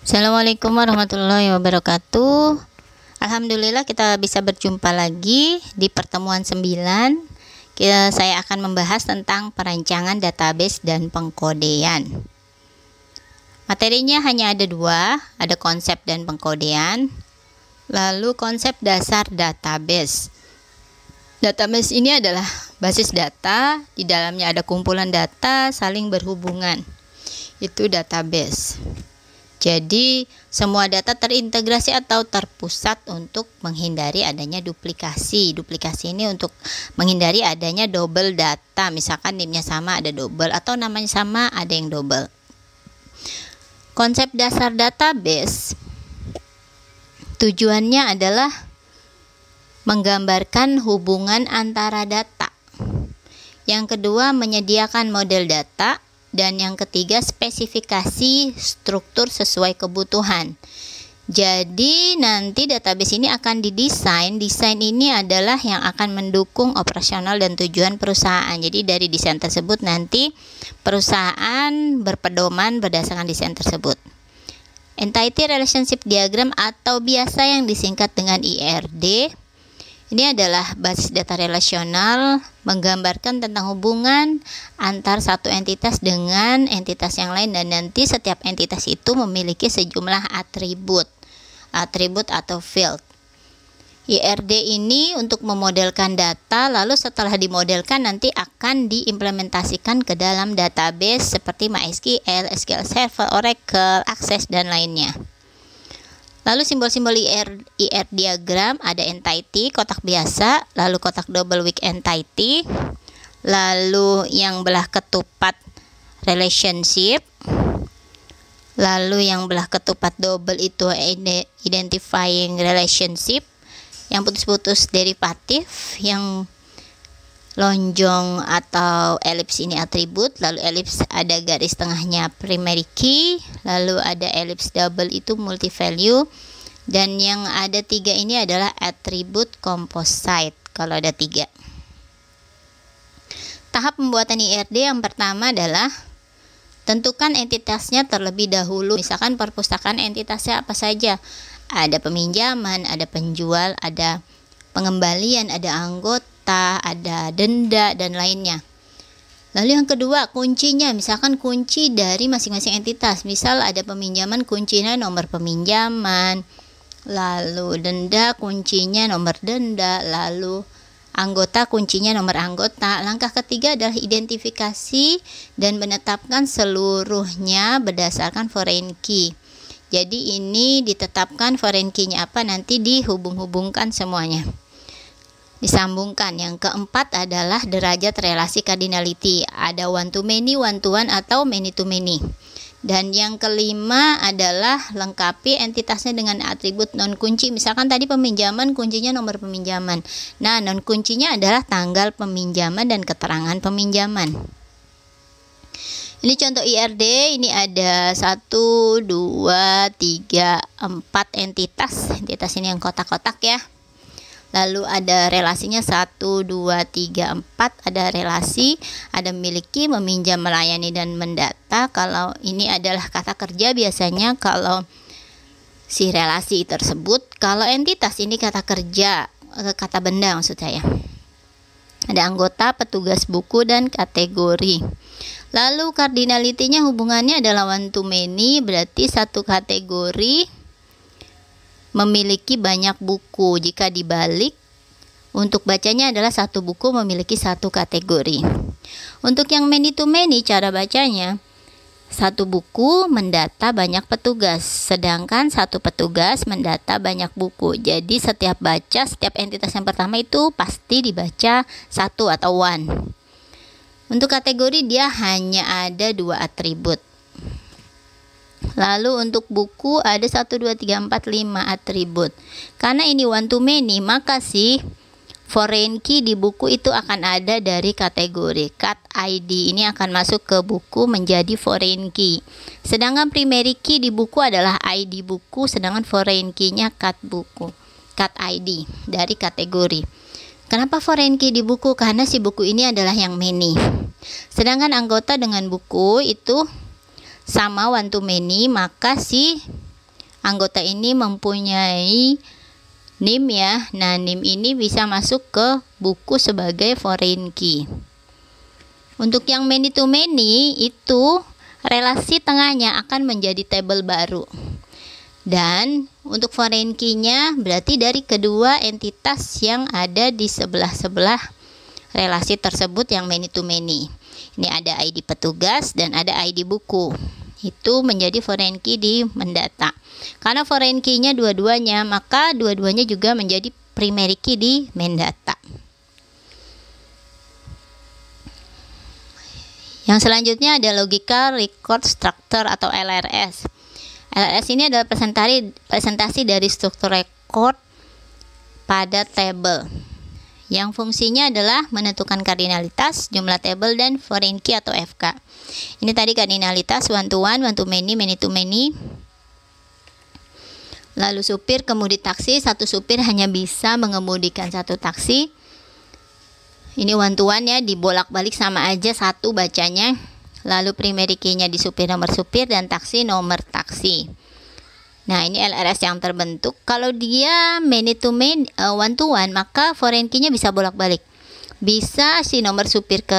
Assalamualaikum warahmatullahi wabarakatuh. Alhamdulillah kita bisa berjumpa lagi di pertemuan 9. Saya akan membahas tentang perancangan database dan pengkodean. Materinya hanya ada 2, ada konsep dan pengkodean. Lalu konsep dasar database. Database ini adalah basis data, di dalamnya ada kumpulan data saling berhubungan. Itu database. Jadi semua data terintegrasi atau terpusat untuk menghindari adanya duplikasi. Duplikasi ini untuk menghindari adanya double data. Misalkan NIM-nya sama ada double, atau namanya sama ada yang double. Konsep dasar database tujuannya adalah menggambarkan hubungan antara data. Yang kedua, menyediakan model data. Dan yang ketiga, spesifikasi struktur sesuai kebutuhan. Jadi nanti database ini akan didesain. Desain ini adalah yang akan mendukung operasional dan tujuan perusahaan. Jadi dari desain tersebut nanti perusahaan berpedoman berdasarkan desain tersebut. Entity Relationship Diagram atau biasa yang disingkat dengan IRD. Ini adalah basis data relasional, menggambarkan tentang hubungan antar satu entitas dengan entitas yang lain, dan nanti setiap entitas itu memiliki sejumlah atribut atau field. IRD ini untuk memodelkan data, lalu setelah dimodelkan nanti akan diimplementasikan ke dalam database seperti MySQL, SQL Server, Oracle, Access, dan lainnya. Lalu simbol-simbol IR diagram ada entity, kotak biasa, lalu kotak double weak entity, lalu yang belah ketupat relationship, lalu yang belah ketupat double itu identifying relationship, yang putus-putus derivatif, yang lonjong atau elips ini atribut, lalu elips ada garis tengahnya primary key, lalu ada elips double itu multi value, dan yang ada 3 ini adalah atribut composite kalau ada 3. Tahap pembuatan IRD yang pertama adalah tentukan entitasnya terlebih dahulu. Misalkan perpustakaan entitasnya apa saja, ada peminjaman, ada penjual, ada pengembalian, ada anggota, ada denda, dan lainnya. Lalu yang kedua, kuncinya, misalkan kunci dari masing-masing entitas. Misal ada peminjaman, kuncinya nomor peminjaman, lalu denda kuncinya nomor denda, lalu anggota kuncinya nomor anggota. Langkah ketiga adalah identifikasi dan menetapkan seluruhnya berdasarkan foreign key. Jadi ini ditetapkan foreign key-nya apa, nanti dihubung-hubungkan semuanya, disambungkan. Yang keempat adalah derajat relasi cardinality, ada one to many, one to one, atau many to many. Dan yang kelima adalah lengkapi entitasnya dengan atribut non kunci. Misalkan tadi peminjaman, kuncinya nomor peminjaman. Nah, non kuncinya adalah tanggal peminjaman dan keterangan peminjaman. Ini contoh IRD, ini ada 1, 2, 3, 4 entitas. Entitas ini yang kotak-kotak ya. Lalu ada relasinya 1, 2, 3, 4, ada relasi, ada memiliki, meminjam, melayani, dan mendata. Kalau ini adalah kata kerja biasanya kalau si relasi tersebut. Kalau entitas ini kata kerja, kata benda maksud saya. Ada anggota, petugas buku, dan kategori. Lalu cardinality-nya hubungannya adalah one to many, berarti satu kategori memiliki banyak buku. Jika dibalik, untuk bacanya adalah satu buku memiliki satu kategori. Untuk yang many to many, cara bacanya satu buku mendata banyak petugas, sedangkan satu petugas mendata banyak buku. Jadi setiap entitas yang pertama itu pasti dibaca satu atau one. Untuk kategori dia hanya ada 2 atribut. Lalu untuk buku ada 1, 2, 3, 4, 5 atribut. Karena ini one to many, maka si foreign key di buku itu akan ada dari kategori. Cut ID ini akan masuk ke buku menjadi foreign key. Sedangkan primary key di buku adalah ID buku, sedangkan foreign key-nya cut buku. Cut ID dari kategori. Kenapa foreign key di buku? Karena si buku ini adalah yang many. Sedangkan anggota dengan buku itu sama one to many, maka si anggota ini mempunyai NIM ya. Nah, NIM ini bisa masuk ke buku sebagai foreign key. Untuk yang many to many itu relasi tengahnya akan menjadi tabel baru. Dan untuk foreign key-nya berarti dari kedua entitas yang ada di sebelah-sebelah relasi tersebut yang many to many. Ini ada ID petugas dan ada ID buku. Itu menjadi foreign key di Mendata. Karena foreign key-nya dua-duanya, maka dua-duanya juga menjadi primary key di Mendata. Yang selanjutnya ada Logical Record Structure atau LRS. LRS ini adalah presentasi dari struktur record pada tabel yang fungsinya adalah menentukan kardinalitas, jumlah tabel, dan foreign key atau FK. Ini tadi kardinalitas one to many, many to many. Lalu supir, kemudi taksi, satu supir hanya bisa mengemudikan satu taksi. Ini one to one ya, dibolak-balik sama aja satu bacanya. Lalu primary key-nya di supir nomor supir dan taksi nomor taksi. Nah, ini LRS yang terbentuk. Kalau dia many to many, one to one, maka foreign key-nya bisa bolak-balik. Bisa si nomor supir ke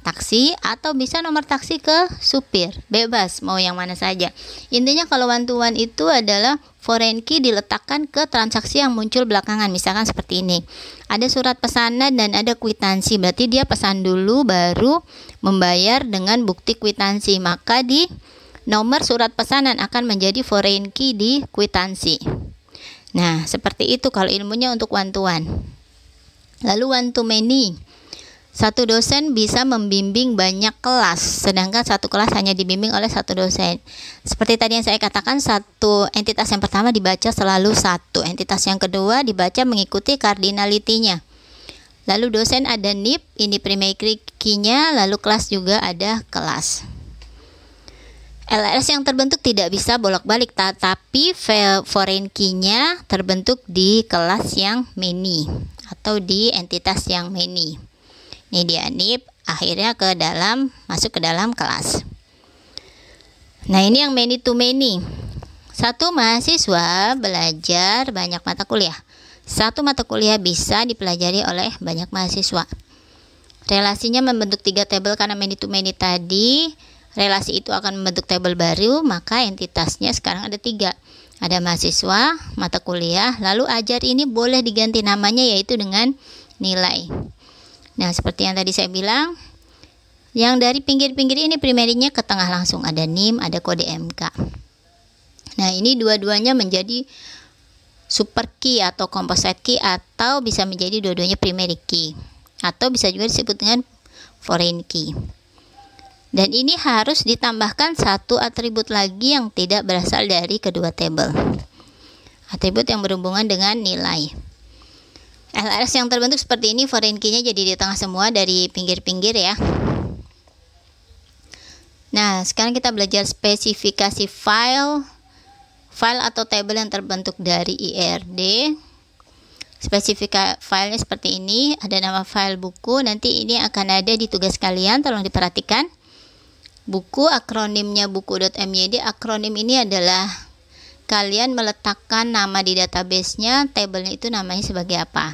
taksi atau bisa nomor taksi ke supir. Bebas mau yang mana saja. Intinya kalau one to one itu adalah foreign key diletakkan ke transaksi yang muncul belakangan. Misalkan seperti ini. Ada surat pesanan dan ada kwitansi. Berarti dia pesan dulu baru membayar dengan bukti kwitansi. Maka di nomor surat pesanan akan menjadi foreign key di kwitansi. Nah, seperti itu kalau ilmunya untuk one to one. Lalu one to many. Satu dosen bisa membimbing banyak kelas, sedangkan satu kelas hanya dibimbing oleh satu dosen. Seperti tadi yang saya katakan, satu entitas yang pertama dibaca selalu satu, entitas yang kedua dibaca mengikuti kardinalitinya. Lalu dosen ada NIP, ini primary key-nya, lalu kelas juga ada kelas. LRS yang terbentuk tidak bisa bolak-balik, tetapi foreign key-nya terbentuk di kelas yang many atau di entitas yang many. Ini dia NIP, akhirnya masuk ke dalam kelas. Nah, ini yang many to many. Satu mahasiswa belajar banyak mata kuliah. Satu mata kuliah bisa dipelajari oleh banyak mahasiswa. Relasinya membentuk 3 tabel karena many to many tadi. Relasi itu akan membentuk tabel baru, maka entitasnya sekarang ada 3. Ada mahasiswa, mata kuliah, lalu ajar ini boleh diganti namanya yaitu dengan nilai. Nah, seperti yang tadi saya bilang, yang dari pinggir-pinggir ini primary-nya ke tengah langsung ada NIM, ada kode MK. Nah, ini dua-duanya menjadi super key atau composite key atau bisa menjadi dua-duanya primary key atau bisa juga disebut dengan foreign key. Dan ini harus ditambahkan satu atribut lagi yang tidak berasal dari kedua tabel. Atribut yang berhubungan dengan nilai. LRS yang terbentuk seperti ini, foreign key-nya jadi di tengah semua dari pinggir-pinggir ya. Nah, sekarang kita belajar spesifikasi file atau tabel yang terbentuk dari IRD. Spesifikasi filenya seperti ini, ada nama file buku, nanti ini akan ada di tugas kalian, tolong diperhatikan. Buku, akronimnya buku.myd. Akronim ini adalah kalian meletakkan nama di database-nya, tabelnya itu namanya sebagai apa.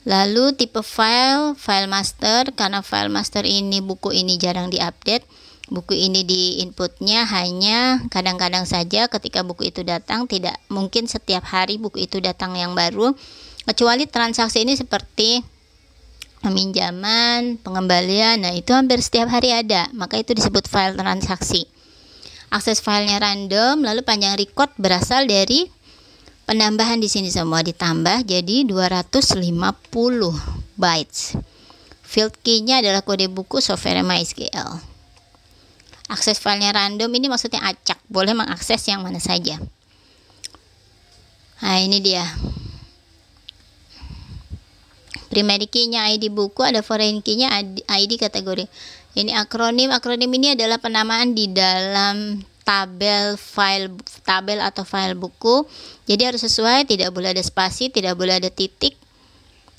Lalu tipe file master, karena file master ini buku ini jarang diupdate. Buku ini di inputnya hanya kadang-kadang saja ketika buku itu datang, tidak mungkin setiap hari buku itu datang yang baru. Kecuali transaksi ini seperti peminjaman, pengembalian, nah itu hampir setiap hari ada, maka itu disebut file transaksi. Akses filenya random, lalu panjang record berasal dari penambahan di sini semua ditambah jadi 250 bytes. Field key-nya adalah kode buku software MySQL. Akses filenya random ini maksudnya acak, boleh mengakses yang mana saja. Nah, ini dia. Primary key-nya ID buku, ada foreign key-nya ID kategori. Ini akronim ini adalah penamaan di dalam tabel atau file buku. Jadi harus sesuai, tidak boleh ada spasi, tidak boleh ada titik,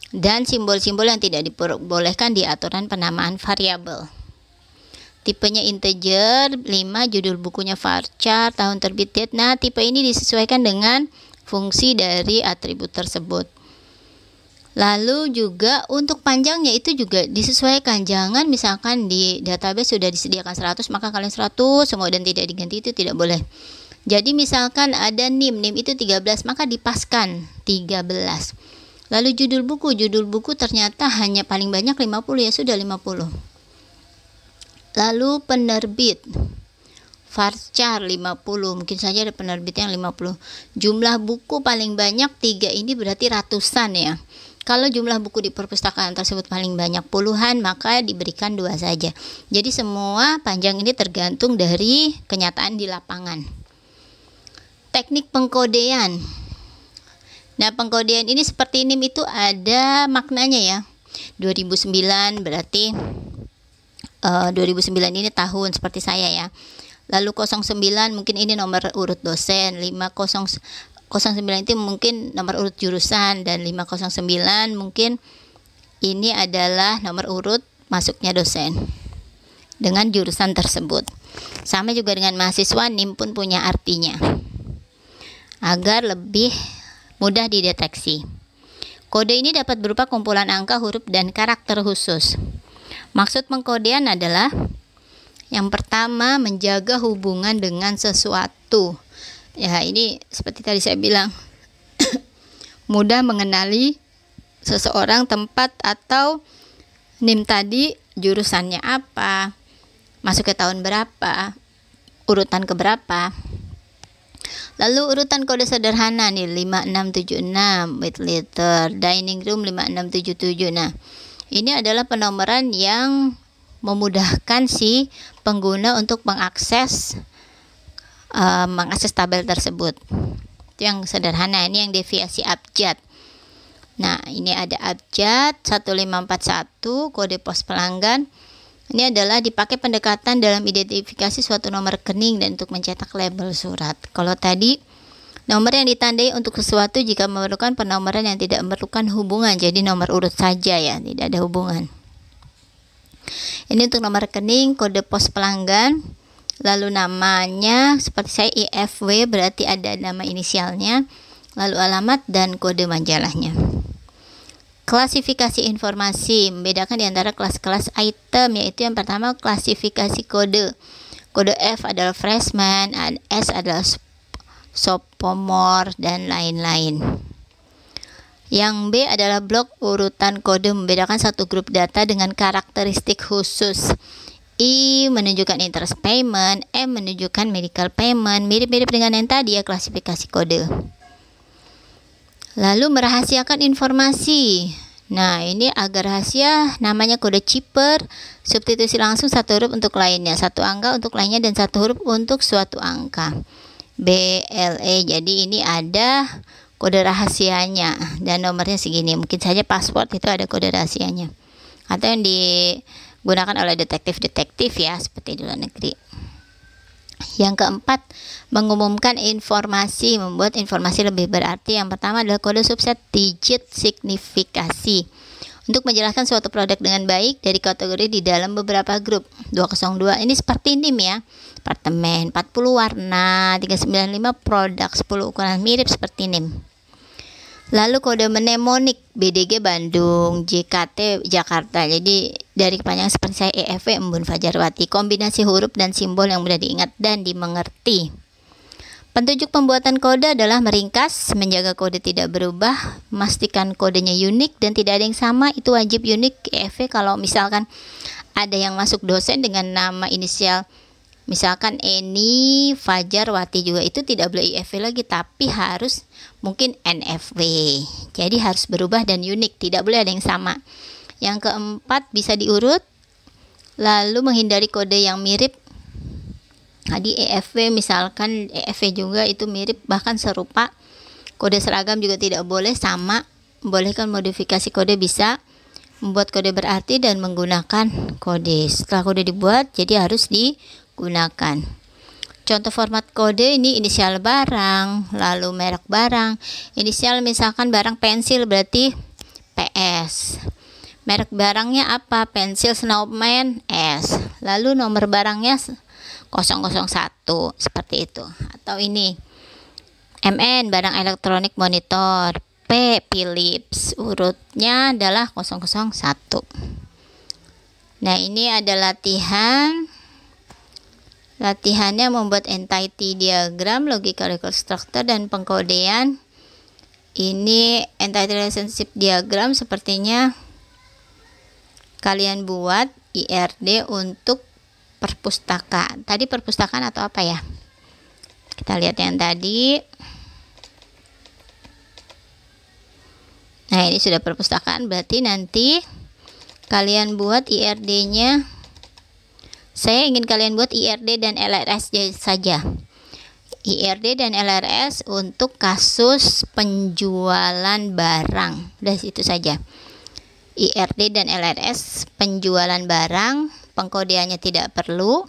dan simbol-simbol yang tidak diperbolehkan di aturan penamaan variabel. tipenya integer, 5 judul bukunya varchar, tahun terbit, date. Nah, tipe ini disesuaikan dengan fungsi dari atribut tersebut. Lalu juga untuk panjangnya itu juga disesuaikan. Jangan misalkan di database sudah disediakan 100 maka kalian 100 semua dan tidak diganti, itu tidak boleh. Jadi misalkan ada NIM itu 13 maka dipaskan 13. Lalu judul buku ternyata hanya paling banyak 50, ya sudah 50. Lalu penerbit varchar 50, mungkin saja ada penerbit yang 50. Jumlah buku paling banyak 3, ini berarti ratusan ya. Kalau jumlah buku di perpustakaan tersebut paling banyak puluhan, maka diberikan 2 saja. Jadi semua panjang ini tergantung dari kenyataan di lapangan. Teknik pengkodean. Nah, pengkodean ini seperti NIM itu ada maknanya ya. 2009 berarti 2009 ini tahun seperti saya ya. Lalu 09 mungkin ini nomor urut dosen, 09 itu mungkin nomor urut jurusan, dan 509 mungkin ini adalah nomor urut masuknya dosen dengan jurusan tersebut. Sama juga dengan mahasiswa, NIM pun punya artinya agar lebih mudah dideteksi. Kode ini dapat berupa kumpulan angka, huruf, dan karakter khusus. Maksud pengkodean adalah yang pertama, menjaga hubungan dengan sesuatu. Ya, ini seperti tadi saya bilang, mudah mengenali seseorang, tempat, atau NIM tadi jurusannya apa, masuk ke tahun berapa, urutan keberapa. Lalu urutan kode sederhana nih 5676 with letter, dining room 5677. Nah, ini adalah penomoran yang memudahkan si pengguna untuk mengakses tabel tersebut. Itu yang sederhana. Ini yang deviasi abjad. Nah, ini ada abjad 1541 kode pos pelanggan. Ini adalah dipakai pendekatan dalam identifikasi suatu nomor rekening dan untuk mencetak label surat. Kalau tadi nomor yang ditandai untuk sesuatu jika memerlukan penomoran yang tidak memerlukan hubungan, jadi nomor urut saja ya, tidak ada hubungan. Ini untuk nomor rekening, kode pos pelanggan, lalu namanya seperti saya IFW berarti ada nama inisialnya, lalu alamat dan kode majalahnya. Klasifikasi informasi membedakan di antara kelas-kelas item, yaitu yang pertama klasifikasi kode. Kode F adalah freshman, S adalah sophomore, dan lain-lain. Yang B adalah blok urutan kode, membedakan satu grup data dengan karakteristik khusus. I menunjukkan interest payment, M menunjukkan medical payment, mirip-mirip dengan yang tadi ya, klasifikasi kode. Lalu merahasiakan informasi. Nah, ini agar rahasia namanya kode chipper, substitusi langsung satu huruf untuk lainnya, satu angka untuk lainnya, dan satu huruf untuk suatu angka. BLE, jadi ini ada kode rahasianya dan nomornya segini. Mungkin saja password itu ada kode rahasianya, atau yang digunakan oleh detektif-detektif ya, seperti di luar negeri. Yang keempat, mengumumkan informasi, membuat informasi lebih berarti. Yang pertama adalah kode subset digit signifikasi, untuk menjelaskan suatu produk dengan baik dari kategori di dalam beberapa grup. 202 ini seperti NIM ya, apartemen, 40 warna, 395 produk, 10 ukuran, mirip seperti NIM. Lalu kode mnemonik, BDG Bandung, JKT Jakarta. Jadi dari kepanjangan seperti saya EFW Embun Fajarwati, kombinasi huruf dan simbol yang mudah diingat dan dimengerti. Petunjuk pembuatan kode adalah meringkas, menjaga kode tidak berubah, memastikan kodenya unik dan tidak ada yang sama, itu wajib unik. EFW kalau misalkan ada yang masuk dosen dengan nama inisial, misalkan Eni Fajarwati juga, itu tidak boleh IFW lagi, tapi harus mungkin NFW. Jadi harus berubah dan unik, tidak boleh ada yang sama. Yang keempat, bisa diurut, lalu menghindari kode yang mirip. Tadi EFW misalkan, EFW juga itu mirip bahkan serupa. Kode seragam juga tidak boleh sama. Bolehkan modifikasi kode, bisa membuat kode berarti dan menggunakan kode. Setelah kode dibuat, jadi harus digunakan. Contoh format kode ini inisial barang, lalu merek barang. Inisial misalkan barang pensil berarti PS. Merek barangnya apa? Pensil Snowman S. Lalu nomor barangnya 001 seperti itu. Atau ini MN barang elektronik monitor, P Philips, urutnya adalah 001. Nah, ini ada latihannya membuat entity diagram, logical reconstructor, dan pengkodean. Ini entity relationship diagram sepertinya kalian buat IRD untuk perpustakaan. Tadi perpustakaan atau apa ya? Kita lihat yang tadi. Nah, ini sudah perpustakaan, berarti nanti kalian buat IRD-nya. Saya ingin kalian buat IRD dan LRS saja. IRD dan LRS untuk kasus penjualan barang. Udah situ saja. IRD dan LRS penjualan barang, pengkodeannya tidak perlu.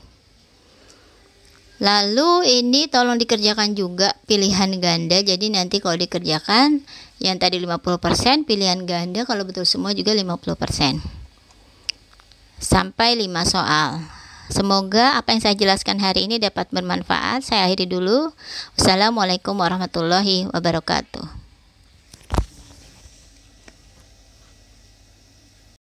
Lalu ini tolong dikerjakan juga pilihan ganda. Jadi nanti kalau dikerjakan yang tadi 50%, pilihan ganda kalau betul semua juga 50%. Sampai 5 soal. Semoga apa yang saya jelaskan hari ini dapat bermanfaat. Saya akhiri dulu. Wassalamualaikum warahmatullahi wabarakatuh.